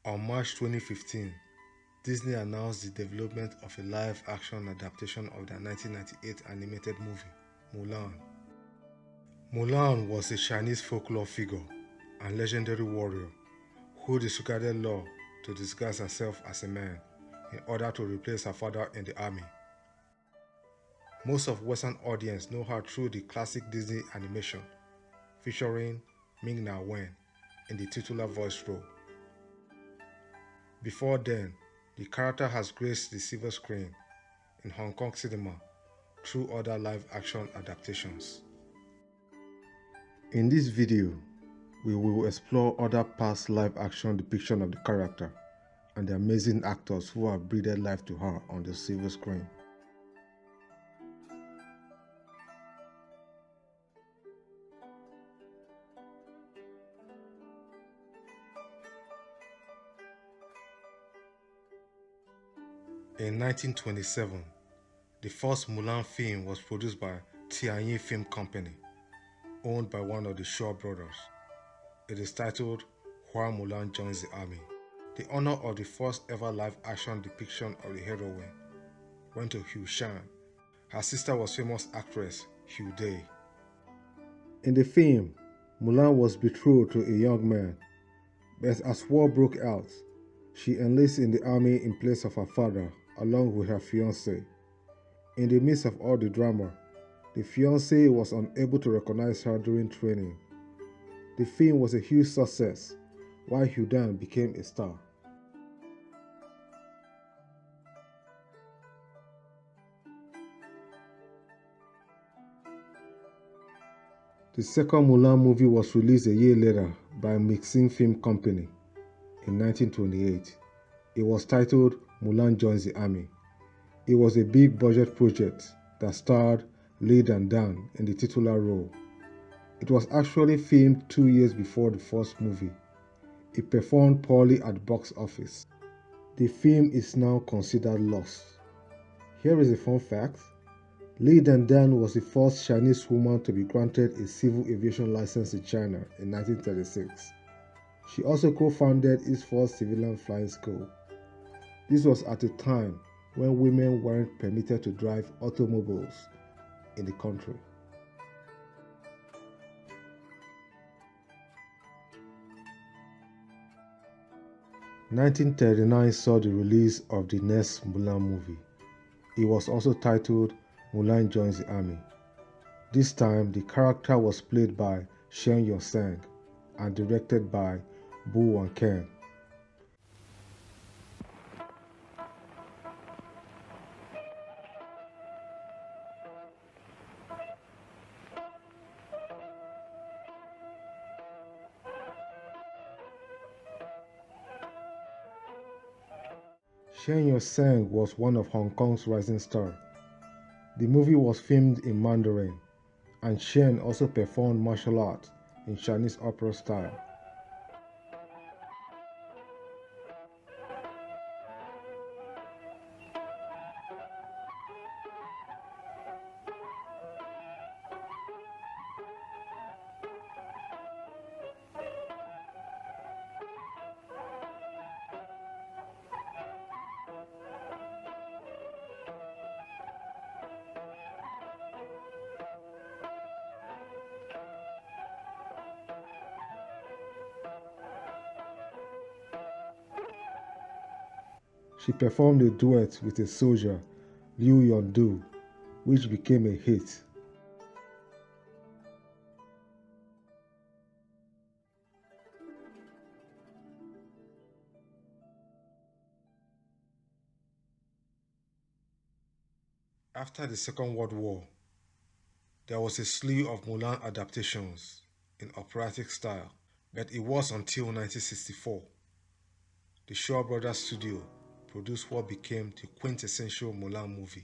On March 2015, Disney announced the development of a live-action adaptation of their 1998 animated movie, Mulan. Mulan was a Chinese folklore figure and legendary warrior who disregarded law to disguise herself as a man in order to replace her father in the army. Most of Western audience know her through the classic Disney animation featuring Ming-Na Wen in the titular voice role. Before then, the character has graced the silver screen in Hong Kong cinema through other live-action adaptations. In this video, we will explore other past live-action depictions of the character and the amazing actors who have breathed life to her on the silver screen. In 1927, the first Mulan film was produced by Tianyi Film Company, owned by one of the Shaw brothers. It is titled Hua Mulan Joins the Army. The honor of the first ever live-action depiction of the heroine went to Hu Shan. Her sister was famous actress Hu Dai. In the film, Mulan was betrothed to a young man, but as war broke out, she enlisted in the army in place of her father along with her fiancé. In the midst of all the drama, the fiancé was unable to recognize her during training. The film was a huge success, while Hu Dan became a star. The second Mulan movie was released a year later by Mixing Film Company in 1928. It was titled Mulan Joins the Army. It was a big budget project that starred Li Dan in the titular role. It was actually filmed 2 years before the first movie. It performed poorly at box office. The film is now considered lost. Here is a fun fact. Li Dan was the first Chinese woman to be granted a civil aviation license in China in 1936. She also co-founded its first civilian flying school. This was at a time when women weren't permitted to drive automobiles in the country. "1939 saw the release of the next Mulan movie. It was also titled Mulan Joins the Army. This time, the character was played by Shen Yue-sang and directed by Bu Wan-ken. Shen Yue-sang was one of Hong Kong's rising stars. The movie was filmed in Mandarin, and Shen also performed martial arts in Chinese opera style. She performed a duet with a soldier, Liu Yondu, which became a hit. After the Second World War, there was a slew of Mulan adaptations in operatic style, but it was until 1964 the Shaw Brothers studio produced what became the quintessential Mulan movie.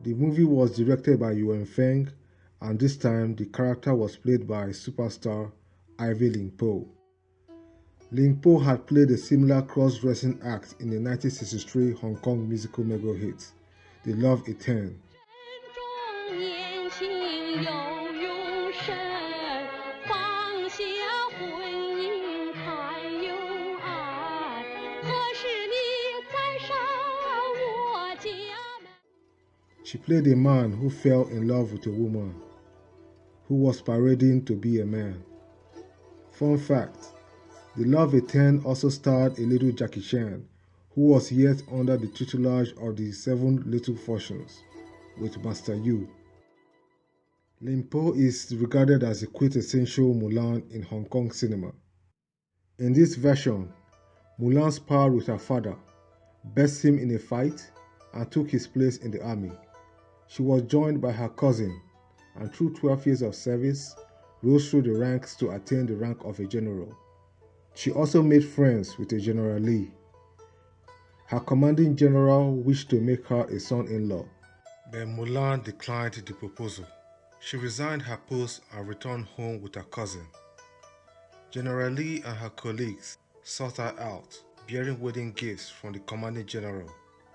The movie was directed by Yuan Feng and this time the character was played by superstar Ivy Ling Po. Ling Po had played a similar cross-dressing act in the 1963 Hong Kong musical mega hit, The Love Eternal. She played a man who fell in love with a woman who was parading to be a man. Fun fact, The Love Eternal also starred a little Jackie Chan, who was yet under the tutelage of the Seven Little Fortunes with Master Yu. Ling Po is regarded as a quintessential Mulan in Hong Kong cinema. In this version, Mulan sparred with her father, bested him in a fight, and took his place in the army. She was joined by her cousin, and through 12 years of service, rose through the ranks to attain the rank of a general. She also made friends with a General Lee. Her commanding general wished to make her a son-in-law, but Mulan declined the proposal. She resigned her post and returned home with her cousin. General Lee and her colleagues sought her out, bearing wedding gifts from the commanding general,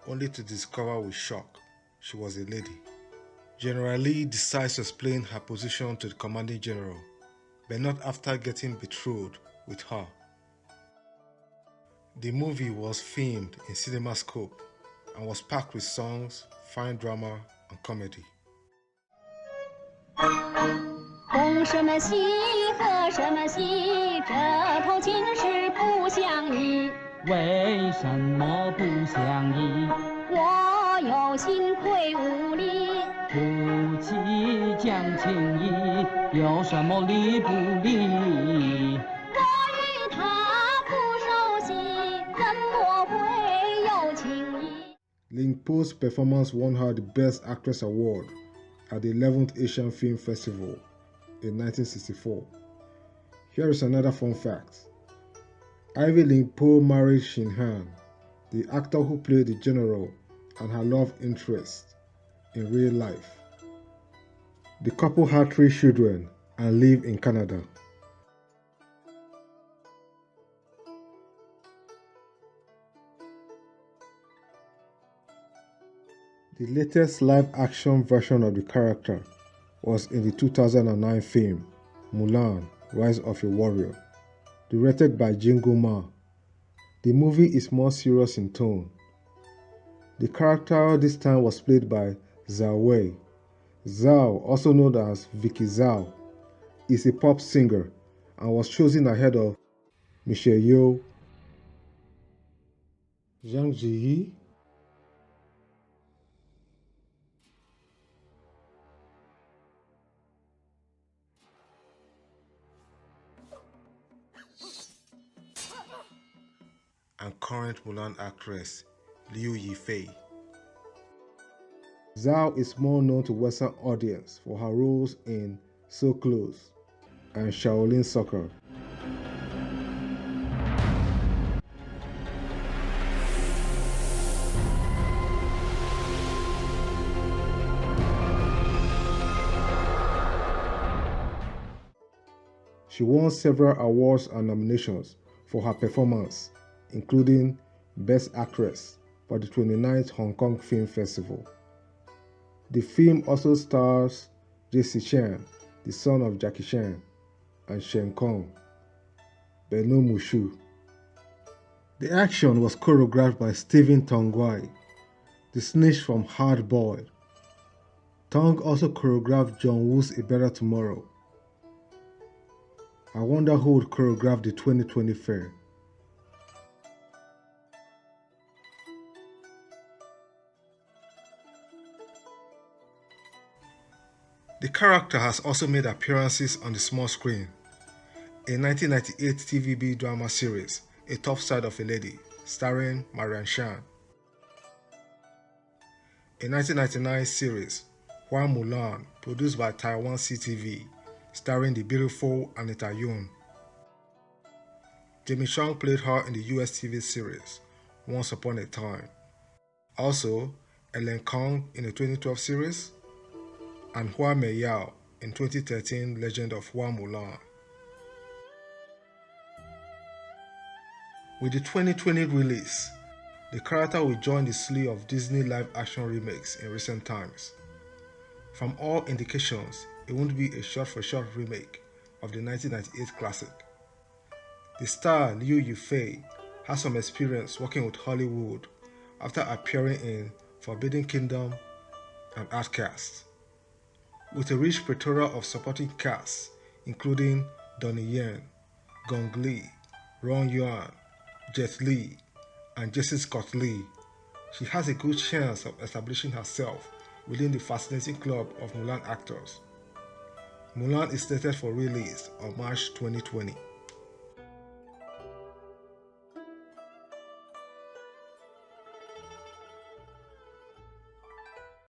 only to discover with shock she was a lady. General Lee decides to explain her position to the commanding general, but not after getting betrothed with her. The movie was filmed in CinemaScope and was packed with songs, fine drama, and comedy. 红什么喜，喝什么喜，这头亲事不相依。为什么不相依？我有心愧无力。夫妻讲情义，有什么理不理？我与他不熟悉，怎么会有情谊？ Ling Po's performance won her the Best Actress Award at the 11th Asian Film Festival in 1964. Here is another fun fact. Ivy Ling Po married Shin Han, the actor who played the general and her love interest in real life. The couple had 3 children and live in Canada. The latest live-action version of the character was in the 2009 film Mulan, Rise of a Warrior, directed by Jingo Ma. The movie is more serious in tone. The character this time was played by Zhao Wei. Zhao, also known as Vicky Zhao, is a pop singer and was chosen ahead of Michelle Yeoh, Zhang Ziyi, and current Mulan actress Liu Yifei. Zhao is more known to Western audience for her roles in So Close and Shaolin Soccer. She won several awards and nominations for her performance, including Best Actress for the 29th Hong Kong Film Festival. The film also stars Jackie Chan, the son of Jackie Chan, and Shen Kong, but no Mushu. The action was choreographed by Stephen Tong Wai, the snitch from Hard Boiled. Tong also choreographed John Woo's A Better Tomorrow. I wonder who would choreograph the 2020 fair. The character has also made appearances on the small screen. A 1998 TVB drama series, A Tough Side of a Lady, starring Marian Shan. A 1999 series, Hua Mulan, produced by Taiwan CTV, starring the beautiful Anita Yuen. Jamie Chung played her in the US TV series, Once Upon a Time. Also, Ellen Kong in the 2012 series, and Hua Meiyao in 2013 Legend of Mulan. With the 2020 release, the character will join the slew of Disney live-action remakes in recent times. From all indications, it won't be a shot-for-shot remake of the 1998 classic. The star Liu Yufei has some experience working with Hollywood after appearing in Forbidden Kingdom and Outcast, with a rich plethora of supporting casts including Donnie Yen, Gong Li, Ron Yuan, Jet Li, and Jesse Scott Lee. She has a good chance of establishing herself within the fascinating club of Mulan actors. Mulan is slated for release on March 2020.